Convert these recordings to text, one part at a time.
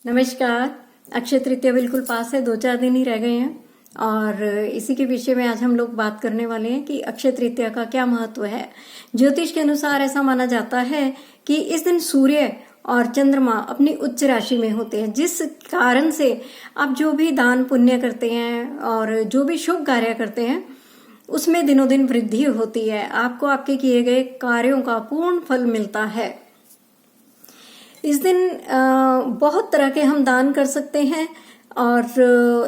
नमस्कार। अक्षय तृतीया बिल्कुल पास है, 2-4 दिन ही रह गए हैं और इसी के विषय में आज हम लोग बात करने वाले हैं कि अक्षय तृतीया का क्या महत्व है। ज्योतिष के अनुसार ऐसा माना जाता है कि इस दिन सूर्य और चंद्रमा अपनी उच्च राशि में होते हैं, जिस कारण से आप जो भी दान पुण्य करते हैं और जो भी शुभ कार्य करते हैं उसमें दिनों दिन वृद्धि होती है। आपको आपके किए गए कार्यों का पूर्ण फल मिलता है। इस दिन बहुत तरह के हम दान कर सकते हैं और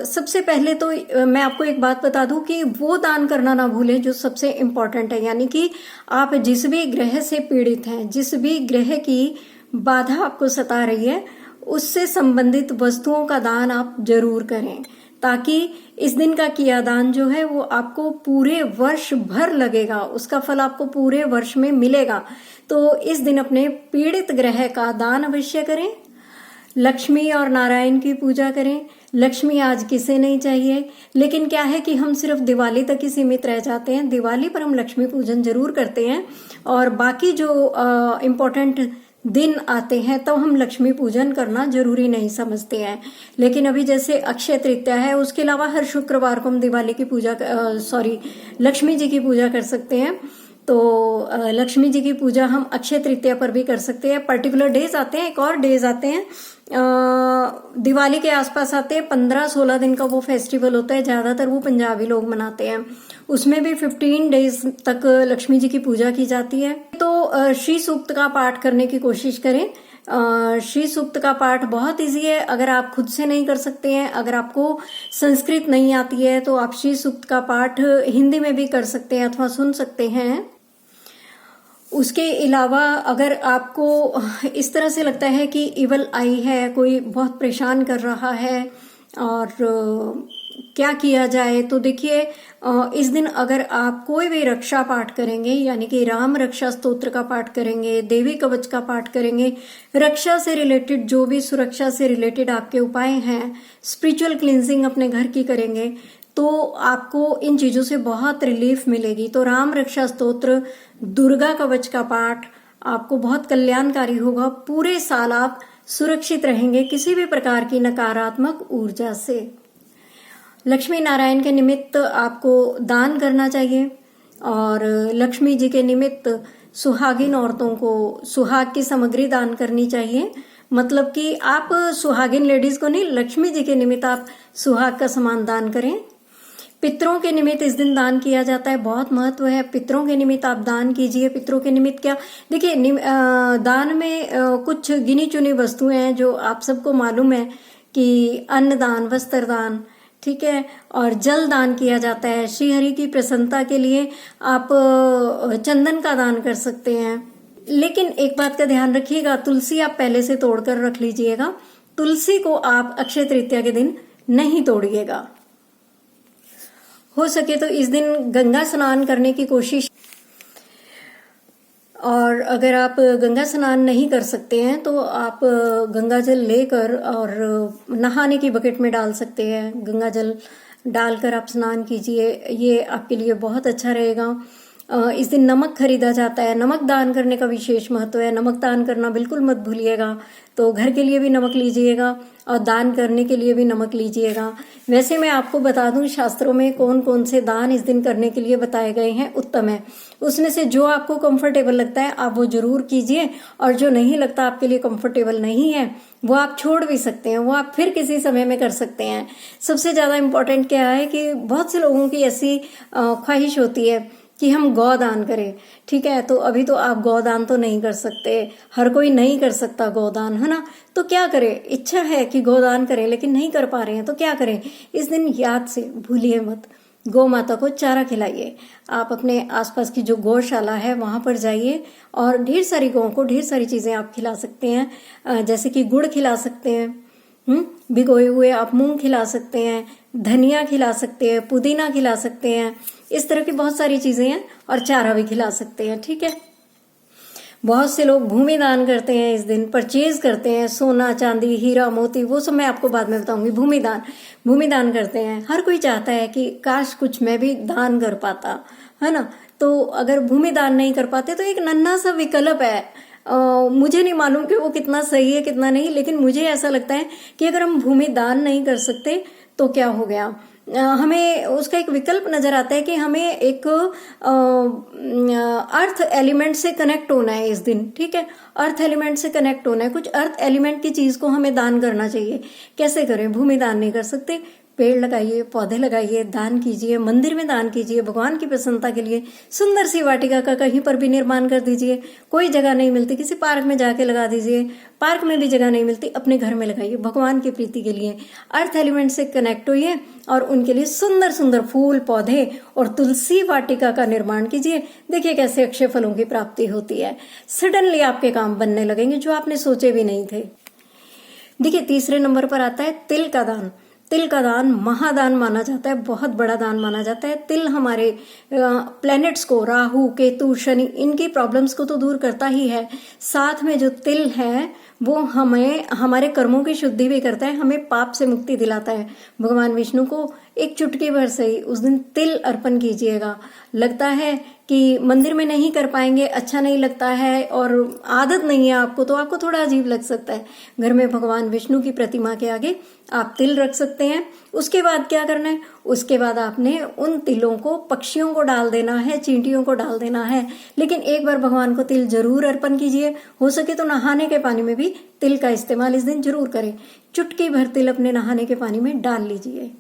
सबसे पहले तो मैं आपको एक बात बता दूं कि वो दान करना ना भूलें जो सबसे इम्पोर्टेंट है, यानी कि आप जिस भी ग्रह से पीड़ित हैं, जिस भी ग्रह की बाधा आपको सता रही है, उससे संबंधित वस्तुओं का दान आप जरूर करें, ताकि इस दिन का किया दान जो है वो आपको पूरे वर्ष भर लगेगा, उसका फल आपको पूरे वर्ष में मिलेगा। तो इस दिन अपने पीड़ित ग्रह का दान अवश्य करें। लक्ष्मी और नारायण की पूजा करें। लक्ष्मी आज किसे नहीं चाहिए, लेकिन क्या है कि हम सिर्फ दिवाली तक ही सीमित रह जाते हैं। दिवाली पर हम लक्ष्मी पूजन जरूर करते हैं और बाकी जो इम्पोर्टेंट दिन आते हैं तो हम लक्ष्मी पूजन करना जरूरी नहीं समझते हैं। लेकिन अभी जैसे अक्षय तृतीया है, उसके अलावा हर शुक्रवार को हम दिवाली की पूजा लक्ष्मी जी की पूजा कर सकते हैं। तो लक्ष्मी जी की पूजा हम अक्षय तृतीया पर भी कर सकते हैं। पर्टिकुलर डेज आते हैं, एक और डेज आते हैं दिवाली के आसपास आते हैं। 15-16 दिन का वो फेस्टिवल होता है, ज्यादातर वो पंजाबी लोग मनाते हैं। उसमें भी 15 डेज तक लक्ष्मी जी की पूजा की जाती है। तो श्री सूक्त का पाठ करने की कोशिश करें। श्री सूक्त का पाठ बहुत इजी है। अगर आप खुद से नहीं कर सकते हैं, अगर आपको संस्कृत नहीं आती है, तो आप श्री सूक्त का पाठ हिंदी में भी कर सकते हैं अथवा सुन सकते हैं। उसके अलावा अगर आपको इस तरह से लगता है कि इवल आई है, कोई बहुत परेशान कर रहा है और क्या किया जाए, तो देखिए इस दिन अगर आप कोई भी रक्षा पाठ करेंगे, यानी कि राम रक्षा स्तोत्र का पाठ करेंगे, देवी कवच का पाठ करेंगे, रक्षा से रिलेटेड जो भी सुरक्षा से रिलेटेड आपके उपाय हैं, स्पिरिचुअल क्लींजिंग अपने घर की करेंगे, तो आपको इन चीजों से बहुत रिलीफ मिलेगी। तो राम रक्षा स्तोत्र, दुर्गा कवच का पाठ आपको बहुत कल्याणकारी होगा। पूरे साल आप सुरक्षित रहेंगे किसी भी प्रकार की नकारात्मक ऊर्जा से। लक्ष्मी नारायण के निमित्त आपको दान करना चाहिए और लक्ष्मी जी के निमित्त सुहागिन औरतों को सुहाग की सामग्री दान करनी चाहिए। मतलब कि आप सुहागिन लेडीज को नहीं, लक्ष्मी जी के निमित्त आप सुहाग का सामान दान करें। पितरों के निमित्त इस दिन दान किया जाता है, बहुत महत्व है। पितरों के निमित्त आप दान कीजिए। पितरों के निमित्त क्या, देखिए दान में कुछ गिनी चुनी वस्तुएं हैं जो आप सबको मालूम है कि अन्न दान, वस्त्र दान, ठीक है, और जल दान किया जाता है। श्रीहरि की प्रसन्नता के लिए आप चंदन का दान कर सकते हैं। लेकिन एक बात का ध्यान रखिएगा, तुलसी आप पहले से तोड़कर रख लीजिएगा। तुलसी को आप अक्षय तृतीया के दिन नहीं तोड़िएगा। हो सके तो इस दिन गंगा स्नान करने की कोशिश, और अगर आप गंगा स्नान नहीं कर सकते हैं तो आप गंगा जल लेकर और नहाने की बकेट में डाल सकते हैं। गंगा जल डालकर आप स्नान कीजिए, ये आपके लिए बहुत अच्छा रहेगा। इस दिन नमक खरीदा जाता है। नमक दान करने का विशेष महत्व है। नमक दान करना बिल्कुल मत भूलिएगा। तो घर के लिए भी नमक लीजिएगा और दान करने के लिए भी नमक लीजिएगा। वैसे मैं आपको बता दूं, शास्त्रों में कौन कौन से दान इस दिन करने के लिए बताए गए हैं, उत्तम है। उसमें से जो आपको कंफर्टेबल लगता है आप वो जरूर कीजिए, और जो नहीं लगता, आपके लिए कंफर्टेबल नहीं है, वो आप छोड़ भी सकते हैं, वो आप फिर किसी समय में कर सकते हैं। सबसे ज्यादा इम्पोर्टेंट क्या है कि बहुत से लोगों की ऐसी ख्वाहिश होती है कि हम गौदान करें, ठीक है, तो अभी तो आप गौदान तो नहीं कर सकते, हर कोई नहीं कर सकता गौदान, है ना। तो क्या करें, इच्छा है कि गौदान करें लेकिन नहीं कर पा रहे हैं, तो क्या करें, इस दिन याद से भूलिए मत, गौ माता को चारा खिलाइए। आप अपने आसपास की जो गौशाला है वहां पर जाइए और ढेर सारी गौं को ढेर सारी चीजें आप खिला सकते हैं। जैसे कि गुड़ खिला सकते हैं, भिगोए हुए आप मूंग खिला सकते हैं, धनिया खिला सकते हैं, पुदीना खिला सकते हैं, इस तरह की बहुत सारी चीजें हैं, और चारा भी खिला सकते हैं, ठीक है। बहुत से लोग भूमि दान करते हैं, इस दिन परचेज करते हैं, सोना चांदी हीरा मोती, वो सब मैं आपको बाद में बताऊंगी। भूमि दान करते हैं। हर कोई चाहता है कि काश कुछ मैं भी दान कर पाता, है ना। तो अगर भूमि दान नहीं कर पाते तो एक नन्हा सा विकल्प है, मुझे नहीं मालूम कि वो कितना सही है कितना नहीं, लेकिन मुझे ऐसा लगता है कि अगर हम भूमि दान नहीं कर सकते तो क्या हो गया। हमें उसका एक विकल्प नजर आता है कि हमें एक अर्थ एलिमेंट से कनेक्ट होना है इस दिन, ठीक है, अर्थ एलिमेंट से कनेक्ट होना है, कुछ अर्थ एलिमेंट की चीज को हमें दान करना चाहिए। कैसे करें? भूमि दान नहीं कर सकते, पेड़ लगाइए, पौधे लगाइए, दान कीजिए, मंदिर में दान कीजिए, भगवान की प्रसन्नता के लिए सुंदर सी वाटिका का कहीं पर भी निर्माण कर दीजिए। कोई जगह नहीं मिलती, किसी पार्क में जाके लगा दीजिए, पार्क में भी जगह नहीं मिलती, अपने घर में लगाइए, भगवान की प्रीति के लिए। अर्थ एलिमेंट से कनेक्ट होइए और उनके लिए सुंदर सुंदर फूल, पौधे और तुलसी वाटिका का निर्माण कीजिए। देखिए कैसे अक्षय फलों की प्राप्ति होती है। सडनली आपके काम बनने लगेंगे जो आपने सोचे भी नहीं थे। देखिए तीसरे नंबर पर आता है तिल का दान। तिल का दान महादान माना जाता है, बहुत बड़ा दान माना जाता है। तिल हमारे प्लैनेट्स को, राहु, केतु, शनि, इनकी प्रॉब्लम्स को तो दूर करता ही है, साथ में जो तिल है वो हमें हमारे कर्मों की शुद्धि भी करता है, हमें पाप से मुक्ति दिलाता है। भगवान विष्णु को एक चुटकी भर से ही उस दिन तिल अर्पण कीजिएगा। लगता है कि मंदिर में नहीं कर पाएंगे, अच्छा नहीं लगता है और आदत नहीं है आपको, तो आपको थोड़ा अजीब लग सकता है, घर में भगवान विष्णु की प्रतिमा के आगे आप तिल रख सकते हैं। उसके बाद क्या करना है? उसके बाद आपने उन तिलों को पक्षियों को डाल देना है, चींटियों को डाल देना है। लेकिन एक बार भगवान को तिल जरूर अर्पण कीजिए। हो सके तो नहाने के पानी में भी तिल का इस्तेमाल इस दिन जरूर करें। चुटकी भर तिल अपने नहाने के पानी में डाल लीजिए।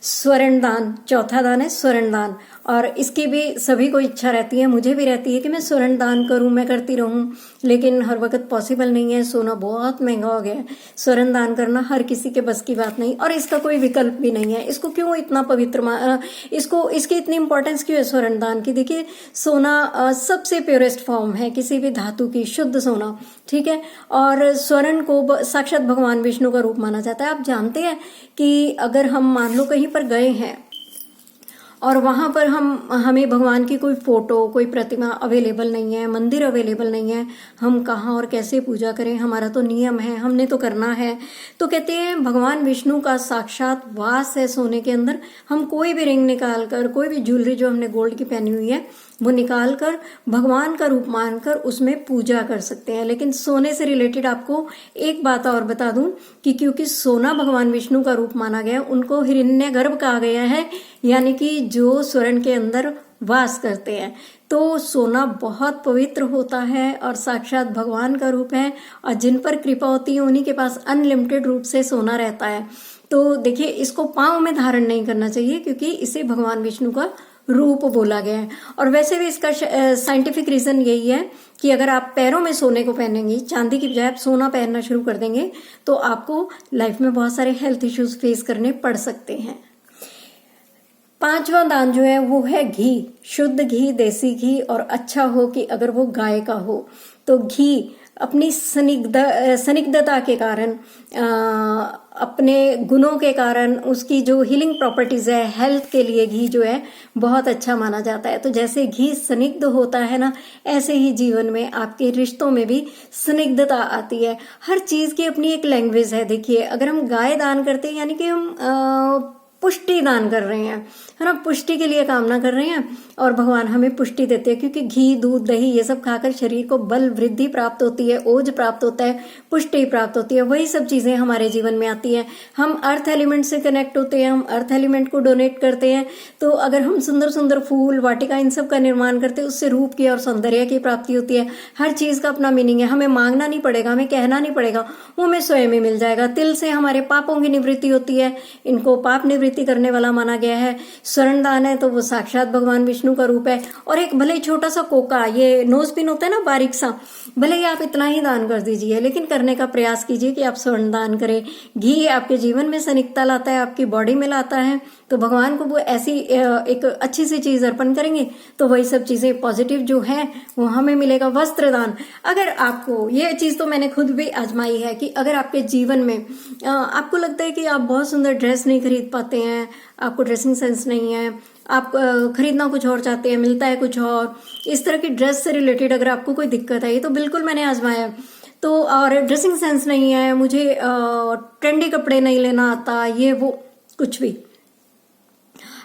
स्वर्ण दान, चौथा दान है स्वर्ण दान, और इसकी भी सभी को इच्छा रहती है, मुझे भी रहती है कि मैं स्वर्ण दान करूं, मैं करती रहूं, लेकिन हर वक्त पॉसिबल नहीं है। सोना बहुत महंगा हो गया है, स्वर्ण दान करना हर किसी के बस की बात नहीं, और इसका कोई विकल्प भी नहीं है। इसको क्यों इतना पवित्र इसकी इतनी इंपॉर्टेंस क्यों है स्वर्ण दान की? देखिए सोना सबसे प्योरेस्ट फॉर्म है किसी भी धातु की, शुद्ध सोना, ठीक है, और स्वर्ण को साक्षात भगवान विष्णु का रूप माना जाता है। आप जानते हैं कि अगर हम मान लो कहीं पर गए हैं और वहां पर हमें भगवान की कोई फोटो, कोई प्रतिमा अवेलेबल नहीं है, मंदिर अवेलेबल नहीं है, हम कहाँ और कैसे पूजा करें? हमारा तो नियम है, हमने तो करना है। तो कहते हैं भगवान विष्णु का साक्षात वास है सोने के अंदर। हम कोई भी रिंग निकाल कर, कोई भी ज्वेलरी जो हमने गोल्ड की पहनी हुई है वो निकाल कर भगवान का रूप मानकर उसमें पूजा कर सकते हैं। लेकिन सोने से रिलेटेड आपको एक बात और बता दूं कि क्योंकि सोना भगवान विष्णु का रूप माना गया, उनको हिरण्यगर्भ कहा गया है, यानी कि जो स्वर्ण के अंदर वास करते हैं। तो सोना बहुत पवित्र होता है और साक्षात भगवान का रूप है, और जिन पर कृपा होती है उन्हीं के पास अनलिमिटेड रूप से सोना रहता है। तो देखिए इसको पांव में धारण नहीं करना चाहिए क्योंकि इसे भगवान विष्णु का रूप बोला गया है। और वैसे भी इसका साइंटिफिक रीजन यही है कि अगर आप पैरों में सोने को पहनेंगी, चांदी की बजाय आप सोना पहनना शुरू कर देंगे, तो आपको लाइफ में बहुत सारे हेल्थ इश्यूज फेस करने पड़ सकते हैं। पांचवा दान जो है वो है घी, शुद्ध घी, देसी घी, और अच्छा हो कि अगर वो गाय का हो। तो घी अपनी स्निग्धता के कारण, अपने गुणों के कारण, उसकी जो हीलिंग प्रॉपर्टीज है, हेल्थ के लिए घी जो है बहुत अच्छा माना जाता है। तो जैसे घी स्निग्ध होता है ना, ऐसे ही जीवन में आपके रिश्तों में भी स्निग्धता आती है। हर चीज की अपनी एक लैंग्वेज है। देखिए अगर हम गाय दान करते हैं यानी कि हम पुष्टि दान कर रहे हैं, है ना, पुष्टि के लिए कामना कर रहे हैं, और भगवान हमें पुष्टि देते हैं क्योंकि घी, दूध, दही ये सब खाकर शरीर को बल वृद्धि प्राप्त होती है, ओज प्राप्त होता है, पुष्टि प्राप्त होती है। वही सब चीजें हमारे जीवन में आती है। हम अर्थ एलिमेंट से कनेक्ट होते हैं, हम अर्थ एलिमेंट को डोनेट करते हैं। तो अगर हम सुंदर सुंदर फूल, वाटिका, इन सब का निर्माण करते हैं, उससे रूप की और सौंदर्य की प्राप्ति होती है। हर चीज का अपना मीनिंग है, हमें मांगना नहीं पड़ेगा, हमें कहना नहीं पड़ेगा, वो हमें स्वयं ही मिल जाएगा। तिल से हमारे पापों की निवृत्ति होती है, इनको पाप निवृत्ति करने वाला माना गया है। स्वर्ण दान है तो वो साक्षात भगवान विष्णु का रूप है। और एक भले ही छोटा सा कोका, ये नोज पिन होता है ना बारीक सा, भले ही आप इतना ही दान कर दीजिए, लेकिन करने का प्रयास कीजिए कि आप स्वर्ण दान करें। घी आपके जीवन में सनिग्धता लाता है, आपकी बॉडी में लाता है, तो भगवान को वो ऐसी एक अच्छी सी चीज अर्पण करेंगे तो वही सब चीजें पॉजिटिव जो है वो हमें मिलेगा। वस्त्र दान, अगर आपको, ये चीज तो मैंने खुद भी आजमाई है कि अगर आपके जीवन में आपको लगता है कि आप बहुत सुंदर ड्रेस नहीं खरीद पाते हैं, आपको ड्रेसिंग सेंस नहीं है, आप खरीदना कुछ और चाहते हैं, मिलता है कुछ और, इस तरह की ड्रेस से रिलेटेड अगर आपको कोई दिक्कत है, ये तो बिल्कुल मैंने आजमाया। तो और ड्रेसिंग सेंस नहीं है, मुझे ट्रेंडी कपड़े नहीं लेना आता, ये वो कुछ भी,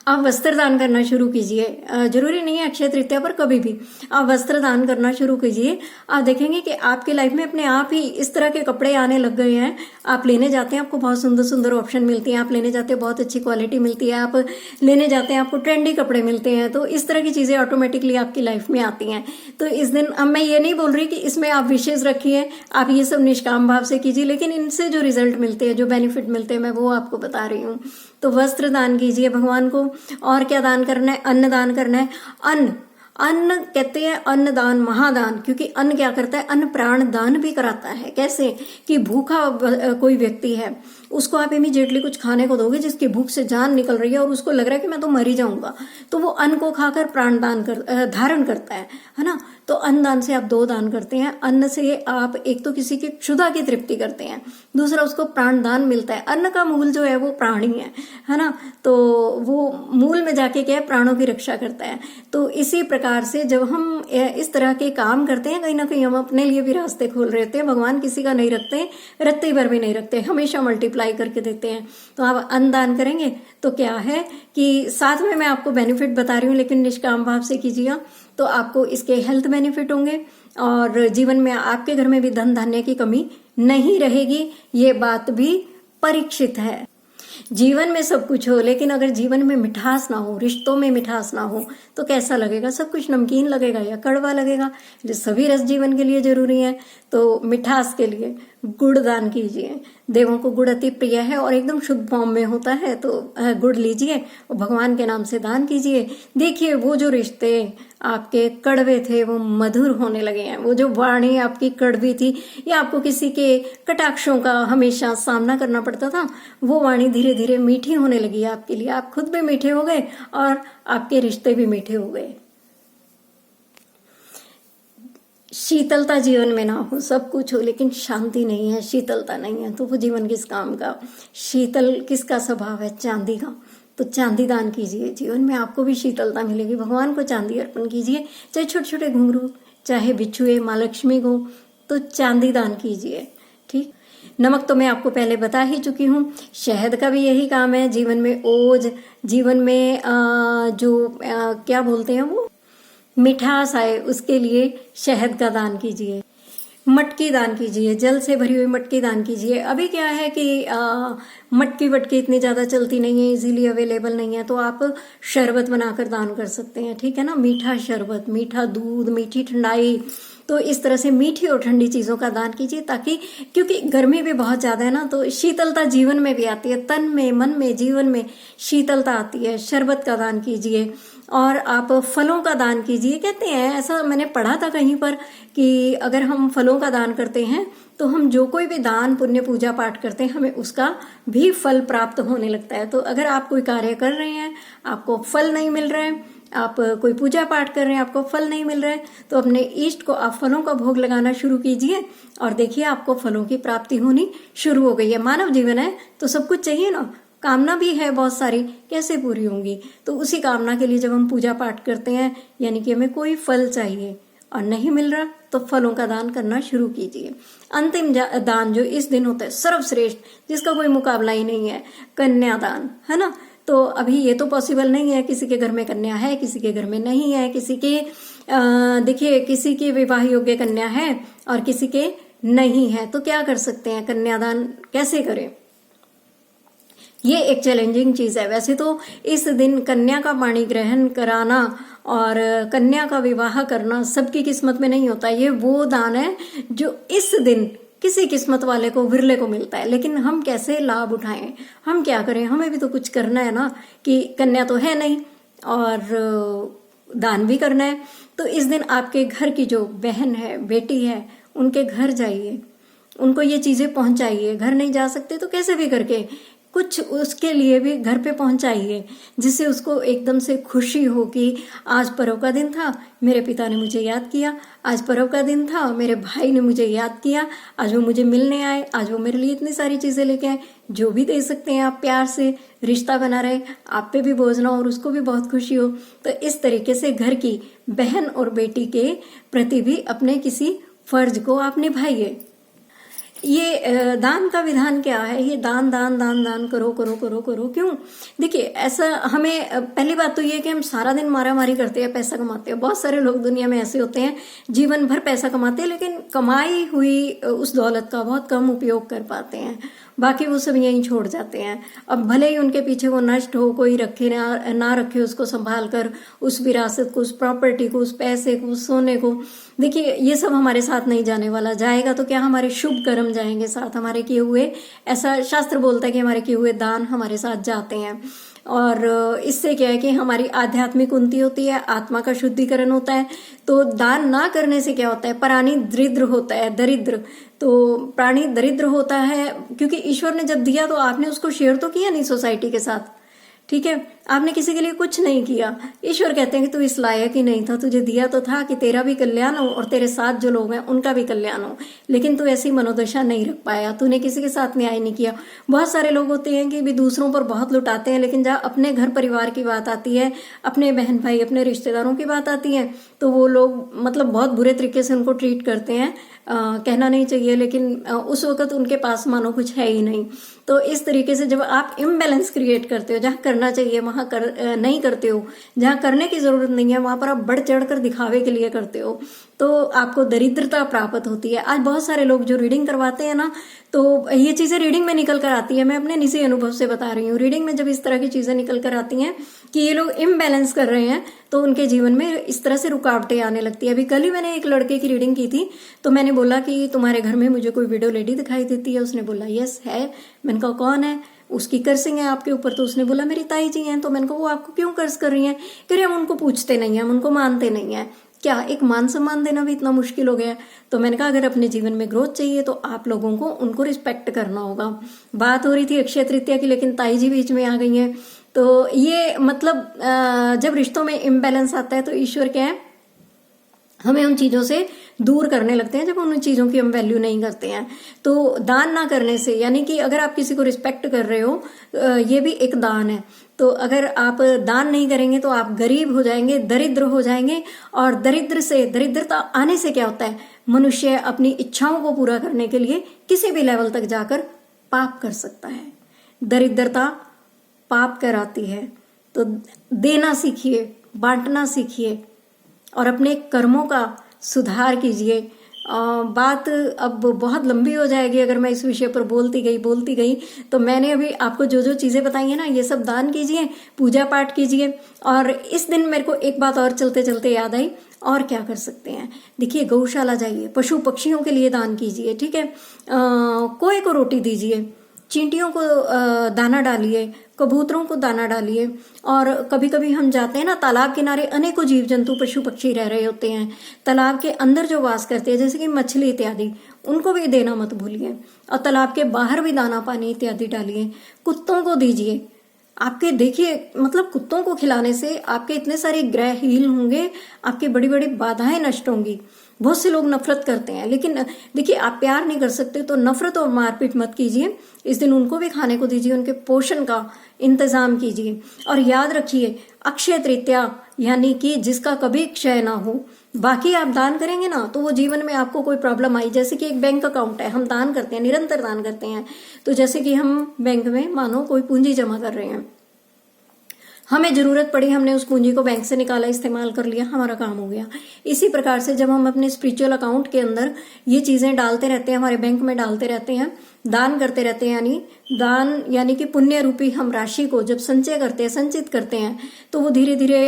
आप वस्त्र दान करना शुरू कीजिए। जरूरी नहीं है अक्षय तृतीया पर, कभी भी आप वस्त्र दान करना शुरू कीजिए। आप देखेंगे कि आपकी लाइफ में अपने आप ही इस तरह के कपड़े आने लग गए हैं। आप लेने जाते हैं, आपको बहुत सुंदर सुंदर ऑप्शन मिलती हैं। आप लेने जाते हैं, बहुत अच्छी क्वालिटी मिलती है। आप लेने जाते हैं, आपको ट्रेंडी कपड़े मिलते हैं। तो इस तरह की चीजें ऑटोमेटिकली आपकी लाइफ में आती हैं। तो इस दिन, अब मैं ये नहीं बोल रही कि इसमें आप विशेष रखिए, आप ये सब निष्काम भाव से कीजिए, लेकिन इनसे जो रिजल्ट मिलते हैं, जो बेनिफिट मिलते हैं, मैं वो आपको बता रही हूँ। तो वस्त्र दान कीजिए भगवान को। और क्या दान करना है? अन्न दान करना है। अन्न, अन्न कहते हैं अन्न दान महादान, क्योंकि अन्न क्या करता है? अन्न प्राण दान भी कराता है। कैसे? कि भूखा कोई व्यक्ति है, उसको आप इमीडिएटली कुछ खाने को दोगे जिसकी भूख से जान निकल रही है और उसको लग रहा है कि मैं तो मर ही जाऊंगा, तो वो अन्न को खाकर प्राण दान धारण करता है ना। तो अन्न दान से आप दो दान करते हैं। अन्न से आप एक तो किसी की क्षुधा की तृप्ति करते हैं, दूसरा उसको प्राण दान मिलता है। अन्न का मूल जो है वो प्राण ही है ना। तो वो मूल में जाके क्या है? प्राणों की रक्षा करता है। तो इसी प्रकार से जब हम इस तरह के काम करते हैं, कहीं ना कहीं हम अपने लिए भी रास्ते खोल रहे होते हैं। भगवान किसी का नहीं रखते, रत्ती भर भी नहीं रखते, हमेशा मल्टीप्लाई करके देते हैं। तो आप अन्न दान करेंगे तो क्या है कि साथ में मैं आपको बेनिफिट बता रही हूँ, लेकिन निष्काम भाव से कीजिएगा तो आपको इसके हेल्थ बेनिफिट होंगे और जीवन में आपके घर में भी धन धान्य की कमी नहीं रहेगी। ये बात भी परीक्षित है। जीवन में सब कुछ हो, लेकिन अगर जीवन में मिठास ना हो, रिश्तों में मिठास ना हो, तो कैसा लगेगा? सब कुछ नमकीन लगेगा या कड़वा लगेगा। जो सभी रस जीवन के लिए जरूरी है। तो मिठास के लिए गुड़ दान कीजिए। देवों को गुड़ अति प्रिय है और एकदम शुद्ध फॉर्म में होता है। तो गुड़ लीजिए और भगवान के नाम से दान कीजिए। देखिए वो जो रिश्ते आपके कड़वे थे वो मधुर होने लगे हैं। वो जो वाणी आपकी कड़वी थी या आपको किसी के कटाक्षों का हमेशा सामना करना पड़ता था, वो वाणी धीरे धीरे मीठी होने लगी है आपके लिए। आप खुद भी मीठे हो गए और आपके रिश्ते भी मीठे हो गए। शीतलता जीवन में ना हो, सब कुछ हो लेकिन शांति नहीं है, शीतलता नहीं है, तो वो जीवन किस काम का? शीतल किसका स्वभाव है? चांदी का। तो चांदी दान कीजिए, जीवन में आपको भी शीतलता मिलेगी। भगवान को चांदी अर्पण कीजिए, चाहे छोटे छोटे घुंघरू, चाहे बिछुए, माँ लक्ष्मी को, तो चांदी दान कीजिए। ठीक। नमक तो मैं आपको पहले बता ही चुकी हूँ। शहद का भी यही काम है। जीवन में ओज, जीवन में क्या बोलते हैं वो, मिठास आए, उसके लिए शहद का दान कीजिए। मटकी दान कीजिए, जल से भरी हुई मटकी दान कीजिए। अभी क्या है कि मटकी वटकी इतनी ज्यादा चलती नहीं है, इजीली अवेलेबल नहीं है, तो आप शरबत बनाकर दान कर सकते हैं। ठीक है ना। मीठा शरबत, मीठा दूध, मीठी ठंडाई, तो इस तरह से मीठी और ठंडी चीजों का दान कीजिए, ताकि, क्योंकि गर्मी भी बहुत ज्यादा है ना, तो शीतलता जीवन में भी आती है। तन में, मन में, जीवन में शीतलता आती है। शरबत का दान कीजिए और आप फलों का दान कीजिए। कहते हैं, ऐसा मैंने पढ़ा था कहीं पर, कि अगर हम फलों का दान करते हैं तो हम जो कोई भी दान पुण्य पूजा पाठ करते हैं, हमें उसका भी फल प्राप्त होने लगता है। तो अगर आप कोई कार्य कर रहे हैं, आपको फल नहीं मिल रहा है, आप कोई पूजा पाठ कर रहे हैं, आपको फल नहीं मिल रहा है, तो अपने इष्ट को आप फलों का भोग लगाना शुरू कीजिए और देखिए आपको फलों की प्राप्ति होनी शुरू हो गई है। मानव जीवन है तो सब कुछ चाहिए ना, कामना भी है बहुत सारी, कैसे पूरी होंगी? तो उसी कामना के लिए जब हम पूजा पाठ करते हैं, यानी कि हमें कोई फल चाहिए और नहीं मिल रहा, तो फलों का दान करना शुरू कीजिए। अंतिम दान जो इस दिन होता है, सर्वश्रेष्ठ, जिसका कोई मुकाबला ही नहीं है, कन्यादान, है ना। तो अभी ये तो पॉसिबल नहीं है, किसी के घर में कन्या है, किसी के घर में नहीं है, किसी के देखिए किसी की विवाह योग्य कन्या है और किसी के नहीं है, तो क्या कर सकते हैं? कन्यादान कैसे करें? ये एक चैलेंजिंग चीज है। वैसे तो इस दिन कन्या का पाणी ग्रहण कराना और कन्या का विवाह करना सबकी किस्मत में नहीं होता। ये वो दान है जो इस दिन किसी किस्मत वाले को, विरले को मिलता है। लेकिन हम कैसे लाभ उठाएं? हम क्या करें? हमें भी तो कुछ करना है ना, कि कन्या तो है नहीं और दान भी करना है। तो इस दिन आपके घर की जो बहन है, बेटी है, उनके घर जाइए, उनको ये चीजें पहुंचाइए। घर नहीं जा सकते तो कैसे भी करके कुछ उसके लिए भी घर पे पहुंचाइए, जिससे उसको एकदम से खुशी हो कि आज पर्व का दिन था, मेरे पिता ने मुझे याद किया, आज पर्व का दिन था, मेरे भाई ने मुझे याद किया, आज वो मुझे मिलने आए, आज वो मेरे लिए इतनी सारी चीजें लेके आए। जो भी दे सकते हैं आप, प्यार से रिश्ता बना रहे, आप पे भी बोझ ना और उसको भी बहुत खुशी हो। तो इस तरीके से घर की बहन और बेटी के प्रति भी अपने किसी फर्ज को आप निभाइए। ये दान का विधान क्या है? ये दान दान दान दान करो करो करो करो, क्यों? देखिए, ऐसा हमें पहली बात तो ये कि हम सारा दिन मारा मारी करते हैं, पैसा कमाते हैं। बहुत सारे लोग दुनिया में ऐसे होते हैं जीवन भर पैसा कमाते हैं, लेकिन कमाई हुई उस दौलत का बहुत कम उपयोग कर पाते हैं, बाकी वो सब यहीं छोड़ जाते हैं। अब भले ही उनके पीछे वो नष्ट हो, कोई रखे ना रखे उसको संभाल कर, उस विरासत को, उस प्रॉपर्टी को, उस पैसे को, उस सोने को। देखिए, ये सब हमारे साथ नहीं जाने वाला। जाएगा तो क्या, हमारे शुभ कर्म जाएंगे साथ, हमारे किए हुए, ऐसा शास्त्र बोलता है कि हमारे किए हुए दान हमारे साथ जाते हैं। और इससे क्या है कि हमारी आध्यात्मिक उन्नति होती है, आत्मा का शुद्धिकरण होता है। तो दान ना करने से क्या होता है? प्राणी दरिद्र होता है, दरिद्र। तो प्राणी दरिद्र होता है क्योंकि ईश्वर ने जब दिया तो आपने उसको शेयर तो किया नहीं सोसाइटी के साथ, ठीक है? आपने किसी के लिए कुछ नहीं किया। ईश्वर कहते हैं कि तू इस लायक ही नहीं था, तुझे दिया तो था कि तेरा भी कल्याण हो और तेरे साथ जो लोग हैं उनका भी कल्याण हो, लेकिन तू ऐसी मनोदशा नहीं रख पाया, तूने किसी के साथ न्याय नहीं किया। बहुत सारे लोग होते हैं कि भी दूसरों पर बहुत लुटाते हैं, लेकिन जहाँ अपने घर परिवार की बात आती है, अपने बहन भाई, अपने रिश्तेदारों की बात आती है, तो वो लोग मतलब बहुत बुरे तरीके से उनको ट्रीट करते हैं। कहना नहीं चाहिए, लेकिन उस वक्त उनके पास मानो कुछ है ही नहीं। तो इस तरीके से जब आप इम्बैलेंस क्रिएट करते हो, जहाँ करना चाहिए वहां नहीं करते हो, जहाँ करने की जरूरत नहीं है वहां पर आप बढ़ चढ़ कर दिखावे के लिए करते हो, तो आपको दरिद्रता प्राप्त होती है। आज बहुत सारे लोग जो रीडिंग करवाते हैं ना, तो ये चीजें रीडिंग में निकल कर आती है। मैं अपने निजी अनुभव से बता रही हूँ, रीडिंग में जब इस तरह की चीजें निकल कर आती हैं कि ये लोग इम्बैलेंस कर रहे हैं, तो उनके जीवन में इस तरह से रुकावटें आने लगती है। अभी कल ही मैंने एक लड़के की रीडिंग की थी, तो मैंने बोला कि तुम्हारे घर में मुझे कोई विडो लेडी दिखाई देती है? उसने बोला यस है। मैंने कहा कौन है? उसकी कर्सिंग है आपके ऊपर। तो उसने बोला मेरी ताई जी हैं। तो मैंने कहा वो आपको क्यों कर्ज कर रही हैं? कह रही हम उनको पूछते नहीं है, हम उनको मानते नहीं है। क्या एक मान सम्मान देना भी इतना मुश्किल हो गया? तो मैंने कहा अगर अपने जीवन में ग्रोथ चाहिए तो आप लोगों को उनको रिस्पेक्ट करना होगा। बात हो रही थी अक्षय तृतीया की, लेकिन ताई जी बीच में आ गई हैं। तो ये मतलब जब रिश्तों में इम्बैलेंस आता है तो ईश्वर क्या है, हमें उन चीजों से दूर करने लगते हैं जब उन चीजों की हम वैल्यू नहीं करते हैं। तो दान ना करने से, यानी कि अगर आप किसी को रिस्पेक्ट कर रहे हो, ये भी एक दान है। तो अगर आप दान नहीं करेंगे तो आप गरीब हो जाएंगे, दरिद्र हो जाएंगे। और दरिद्रता आने से क्या होता है, मनुष्य अपनी इच्छाओं को पूरा करने के लिए किसी भी लेवल तक जाकर पाप कर सकता है। दरिद्रता पाप कराती है। तो देना सीखिए, बांटना सीखिए और अपने कर्मों का सुधार कीजिए। बात अब बहुत लंबी हो जाएगी अगर मैं इस विषय पर बोलती गई। तो मैंने अभी आपको जो जो चीजें बताई है ना, ये सब दान कीजिए, पूजा पाठ कीजिए। और इस दिन मेरे को एक बात और चलते चलते याद आई, और क्या कर सकते हैं? देखिए, गौशाला जाइए, पशु पक्षियों के लिए दान कीजिए, ठीक है? कोए को रोटी दीजिए, चींटियों को दाना डालिए, कबूतरों को दाना डालिए। और कभी कभी हम जाते हैं ना तालाब किनारे, अनेकों जीव जंतु पशु पक्षी रह रहे होते हैं तालाब के अंदर जो वास करते हैं, जैसे कि मछली इत्यादि, उनको भी देना मत भूलिए। और तालाब के बाहर भी दाना पानी इत्यादि डालिए। कुत्तों को दीजिए। आपके देखिए, मतलब कुत्तों को खिलाने से आपके इतने सारे ग्रह हील होंगे, आपकी बड़ी बड़ी बाधाएं नष्ट होंगी। बहुत से लोग नफरत करते हैं, लेकिन देखिए आप प्यार नहीं कर सकते तो नफरत और मारपीट मत कीजिए। इस दिन उनको भी खाने को दीजिए, उनके पोषण का इंतजाम कीजिए। और याद रखिए, अक्षय तृतीया यानी कि जिसका कभी क्षय ना हो। बाकी आप दान करेंगे ना तो वो जीवन में आपको कोई प्रॉब्लम आई, जैसे कि एक बैंक अकाउंट है, हम दान करते हैं, निरंतर दान करते हैं। तो जैसे कि हम बैंक में मानो कोई पूंजी जमा कर रहे हैं, हमें जरूरत पड़ी, हमने उस पूंजी को बैंक से निकाला, इस्तेमाल कर लिया, हमारा काम हो गया। इसी प्रकार से जब हम अपने स्पिरिचुअल अकाउंट के अंदर ये चीजें डालते रहते हैं, हमारे बैंक में डालते रहते हैं, दान करते रहते हैं, यानी कि पुण्य रूपी हम राशि को जब संचय करते हैं, संचित करते हैं, तो वो धीरे धीरे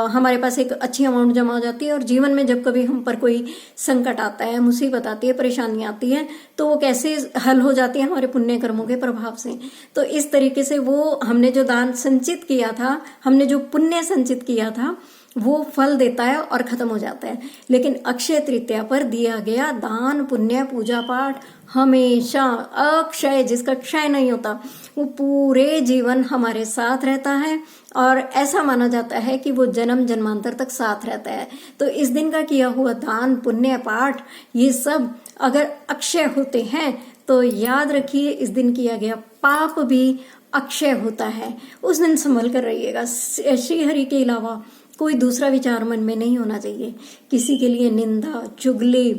हमारे पास एक अच्छी अमाउंट जमा हो जाती है। और जीवन में जब कभी हम पर कोई संकट आता है, मुसीबत आती है, परेशानी आती है, तो वो कैसे हल हो जाती है, हमारे पुण्य कर्मों के प्रभाव से। तो इस तरीके से वो हमने जो दान संचित किया था, हमने जो पुण्य संचित किया था, वो फल देता है और खत्म हो जाता है। लेकिन अक्षय तृतीया पर दिया गया दान, पुण्य, पूजा पाठ हमेशा अक्षय, जिसका क्षय नहीं होता, वो पूरे जीवन हमारे साथ रहता है। और ऐसा माना जाता है कि वो जन्म जन्मांतर तक साथ रहता है। तो इस दिन का किया हुआ दान, पुण्य, पाठ, ये सब अगर अक्षय होते हैं तो याद रखिए, इस दिन किया गया पाप भी अक्षय होता है। उस दिन संभल कर रहिएगा। श्री हरि के अलावा कोई दूसरा विचार मन में नहीं होना चाहिए। किसी के लिए निंदा, चुगली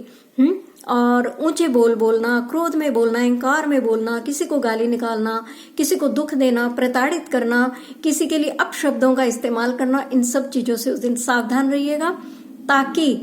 और ऊंचे बोल बोलना, क्रोध में बोलना, अहंकार में बोलना, किसी को गाली निकालना, किसी को दुख देना, प्रताड़ित करना, किसी के लिए अपशब्दों का इस्तेमाल करना, इन सब चीजों से उस दिन सावधान रहिएगा, ताकि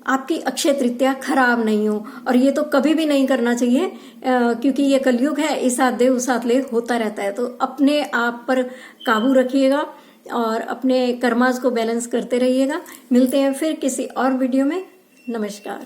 आपकी अक्षय तृतीया खराब नहीं हो। और ये तो कभी भी नहीं करना चाहिए, क्योंकि ये कलयुग है, इस हाथ दे उस हाथ ले होता रहता है। तो अपने आप पर काबू रखिएगा और अपने कर्मास को बैलेंस करते रहिएगा। मिलते हैं फिर किसी और वीडियो में। नमस्कार।